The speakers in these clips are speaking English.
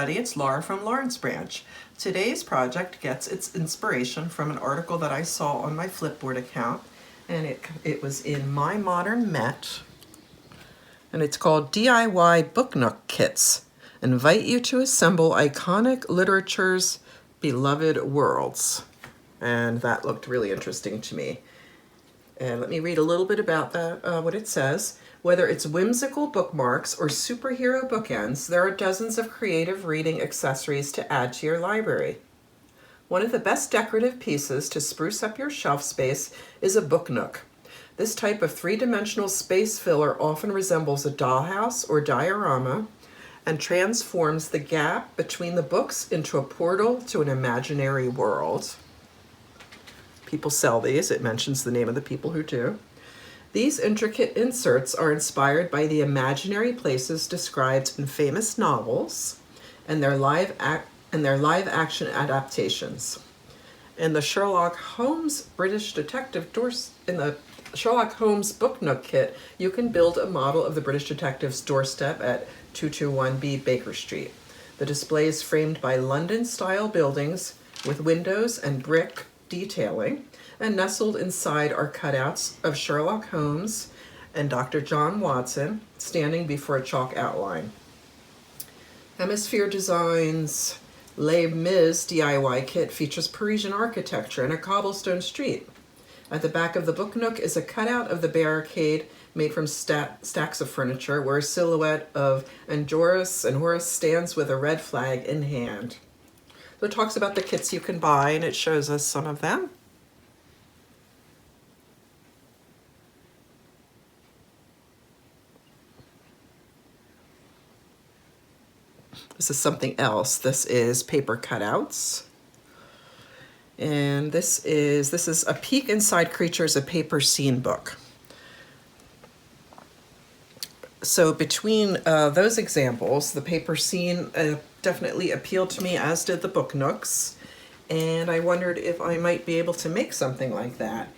everybody, it's Laura from Lawrence Branch. Today's project gets its inspiration from an article that I saw on my Flipboard account, and it was in My Modern Met, and it's called DIY Book Nook Kits. Invite you to assemble iconic literature's beloved worlds. And that looked really interesting to me. And let me read a little bit about that, what it says. Whether it's whimsical bookmarks or superhero bookends, there are dozens of creative reading accessories to add to your library. One of the best decorative pieces to spruce up your shelf space is a book nook. This type of three-dimensional space filler often resembles a dollhouse or diorama and transforms the gap between the books into a portal to an imaginary world. People sell these. It mentions the name of the people who do. These intricate inserts are inspired by the imaginary places described in famous novels and their live action adaptations. In the Sherlock Holmes Sherlock Holmes Book Nook Kit, you can build a model of the British detective's doorstep at 221B Baker Street. The display is framed by London-style buildings with windows and brick detailing, and nestled inside are cutouts of Sherlock Holmes and Dr. John Watson standing before a chalk outline. Hemisphere Designs' Les Mis DIY kit features Parisian architecture and a cobblestone street. At the back of the book nook is a cutout of the barricade made from stacks of furniture, where a silhouette of Horace stands with a red flag in hand. So it talks about the kits you can buy, and it shows us some of them. This is something else. This is paper cutouts. And this is a peek inside Creatures, a paper scene book. So between those examples, the paper scene definitely appealed to me, as did the book nooks. And I wondered if I might be able to make something like that.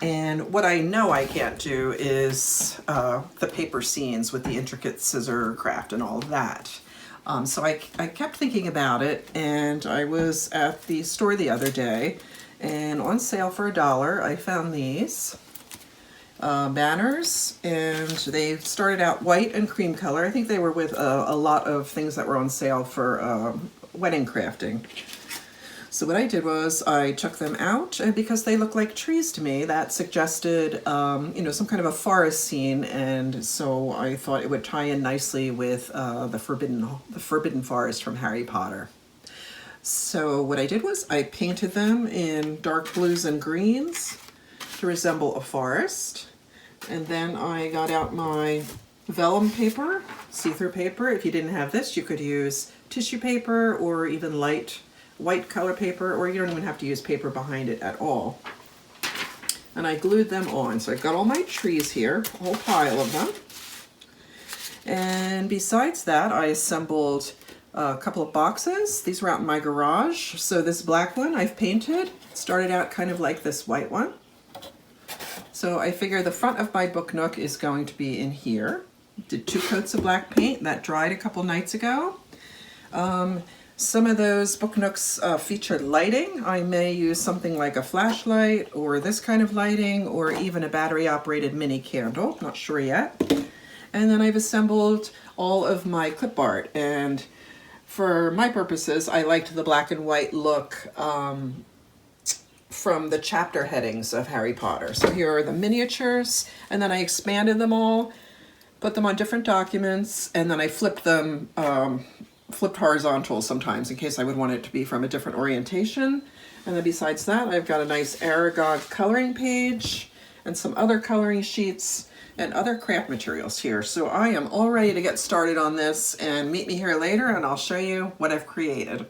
And what I know I can't do is the paper scenes with the intricate scissor craft and all of that. So I kept thinking about it, and I was at the store the other day, and on sale for $1, I found these banners, and they started out white and cream color. I think they were with a lot of things that were on sale for wedding crafting. So what I did was I took them out, and because they look like trees to me, that suggested some kind of a forest scene, and so I thought it would tie in nicely with the Forbidden Forest from Harry Potter. So what I did was I painted them in dark blues and greens to resemble a forest, and then I got out my vellum paper, see-through paper. If you didn't have this, you could use tissue paper or even light white color paper, or you don't even have to use paper behind it at all. And I glued them on. So I've got all my trees here, a whole pile of them. And besides that, I assembled a couple of boxes. These were out in my garage. So this black one I've painted. It started out kind of like this white one. So I figure the front of my book nook is going to be in here. Did 2 coats of black paint. That dried a couple nights ago. Some of those book nooks featured lighting. I may use something like a flashlight or this kind of lighting, or even a battery-operated mini candle. Not sure yet. And then I've assembled all of my clip art. And for my purposes, I liked the black and white look from the chapter headings of Harry Potter. So here are the miniatures, and then I expanded them all, put them on different documents, and then I flipped them flipped horizontal sometimes in case I would want it to be from a different orientation. And then besides that, I've got a nice Aragon coloring page and some other coloring sheets and other craft materials here. So I am all ready to get started on this, and meet me here later and I'll show you what I've created.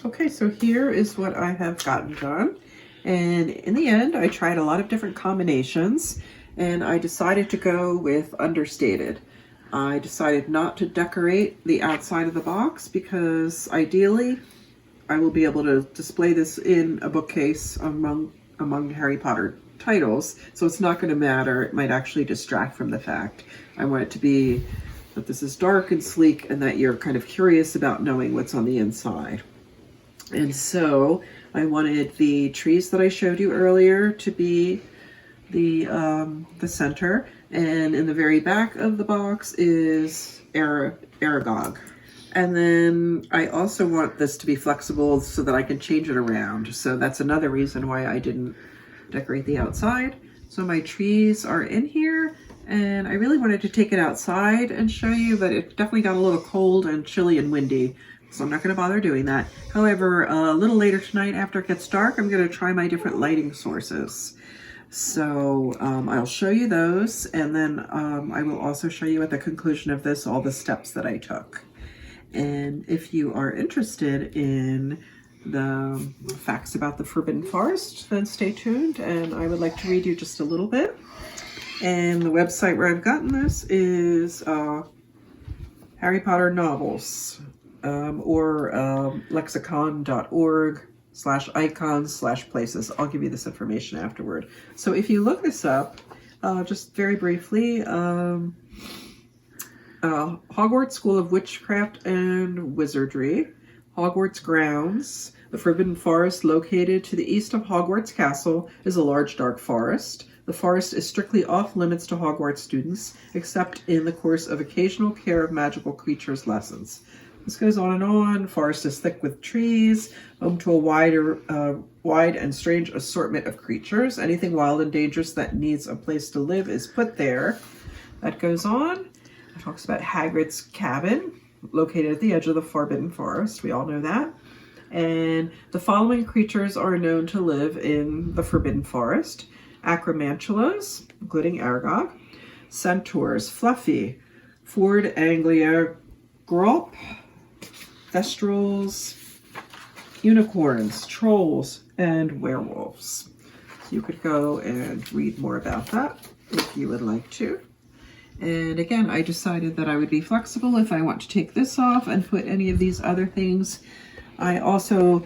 Okay, so here is what I have gotten done. And in the end, I tried a lot of different combinations, and I decided to go with understated. I decided not to decorate the outside of the box because ideally I will be able to display this in a bookcase among Harry Potter titles, so it's not going to matter. It might actually distract from the fact. I want it to be that this is dark and sleek and that you're kind of curious about knowing what's on the inside. And so I wanted the trees that I showed you earlier to be the center, and in the very back of the box is Aragog. And then I also want this to be flexible so that I can change it around. So that's another reason why I didn't decorate the outside. So my trees are in here, and I really wanted to take it outside and show you, but it definitely got a little cold and chilly and windy, so I'm not going to bother doing that. However, a little later tonight after it gets dark, I'm going to try my different lighting sources. So I'll show you those, and then I will also show you at the conclusion of this all the steps that I took. And if you are interested in the facts about the Forbidden Forest, then stay tuned, and I would like to read you just a little bit. And the website where I've gotten this is Harry Potter Novels, or lexicon.org/icons/places. I'll give you this information afterward. So if you look this up, just very briefly, Hogwarts School of Witchcraft and Wizardry, Hogwarts grounds. The Forbidden Forest, located to the east of Hogwarts Castle, is a large dark forest. The forest is strictly off limits to Hogwarts students, except in the course of occasional care of magical creatures lessons. This goes on and on. Forest is thick with trees, home to a wide and strange assortment of creatures. Anything wild and dangerous that needs a place to live is put there. That goes on. It talks about Hagrid's cabin, located at the edge of the Forbidden Forest. We all know that. And the following creatures are known to live in the Forbidden Forest: acromantulas, including Aragog, centaurs, Fluffy, Ford Anglia, Grop, Thestrals, unicorns, trolls, and werewolves. So you could go and read more about that if you would like to. And again, I decided that I would be flexible if I want to take this off and put any of these other things. I also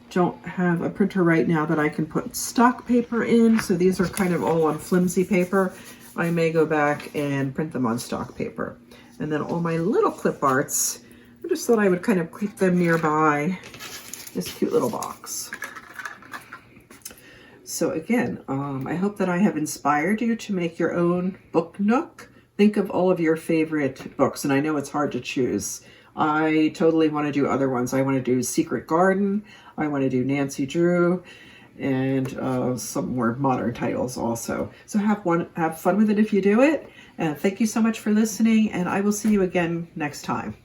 don't have a printer right now that I can put stock paper in, so these are kind of all on flimsy paper. I may go back and print them on stock paper. And then all my little clip arts, I just thought I would kind of keep them nearby this cute little box. So again, I hope that I have inspired you to make your own book nook. Think of all of your favorite books, and I know it's hard to choose. I totally want to do other ones. I want to do Secret Garden, I want to do Nancy Drew, and some more modern titles also. So have fun with it if you do it. And thank you so much for listening, and I will see you again next time.